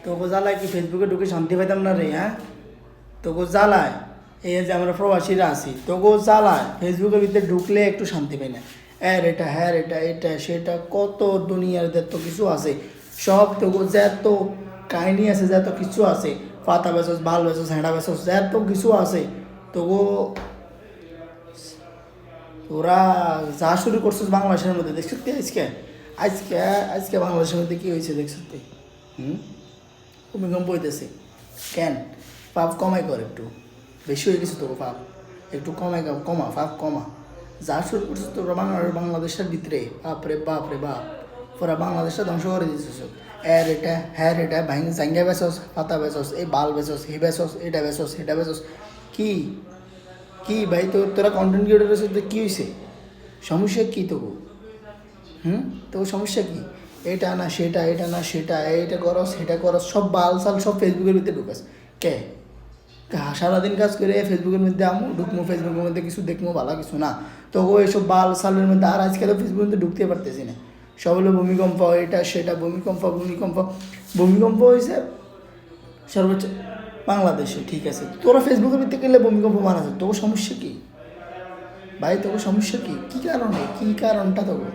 তোকে জ্বালায় কি ফেসবুকে ঢুকে শান্তি পাইতাম না রে? হ্যাঁ, তোকে জ্বালায় এই যে আমরা প্রবাসীরা আছি, তোকে জ্বালায় ফেসবুকের ভিতরে ঢুকলে একটু শান্তি পাই না। এটা হ্যাঁ এটা সেটা কত দুনিয়ার যত কিছু আছে, সব তোকে যত কাহিনী আছে, যত কিছু আছে, পাতা বেচস, ভাল বেচস, হেঁড়া বেচস, যত কিছু আছে তোকে, তোরা যা শুরু করছিস বাংলাদেশের মধ্যে দেখছিস তুই আজকে আজকে আজকে বাংলাদেশের মধ্যে কী হয়েছে দেখছিস তুই? হুম, ভূমিকম্প হইতেছে কেন? পাপ কমাই কর একটু, বেশি হয়ে গেছে তোকে পাপ, একটু কমা পাপ কমা। যা শুরু করছিস তোরা বাংলাদেশের ভিতরে, বাপরে বাপ রে বাপ, পুরা বাংলাদেশটা ধ্বংস করে দিতেছিস। এটা হ্যাঁ এটা জাঙ্গা বেচস, পাতা বেচস, এই বাল বেচস, হি বেচস, এটা বেচস, সেটা বেচস। কি কি ভাই তোরা কন্টেন্ট ক্রিয়েটরের সাথে কী হয়েছে? সমস্যা কী তোকে? তোর সমস্যা কী? এটা না সেটা, এটা না সেটা, এইটা করস সেটা করস, সব বাল সাল সব ফেসবুকের ভিতরে ঢুকাস কে? সারাদিন কাজ করে ফেসবুকের মধ্যে ঢুকমো, ফেসবুকের মধ্যে কিছু দেখবো, ভালো কিছু না তোকে এসব বাল সালের মধ্যে। আর আজকে তো ফেসবুকের মধ্যে ঢুকতে পারতেছি না, সব হলো ভূমিকম্প, এটা সেটা, ভূমিকম্প হয়েছে সর্বোচ্চ বাংলাদেশে, ঠিক আছে। তোরা ফেসবুকের ভিত্তি করলে ভূমিকম্প মারা যায়, তোর সমস্যা কী ভাই? তোর সমস্যা কী? কী কারণে, কী কারণটা তোর?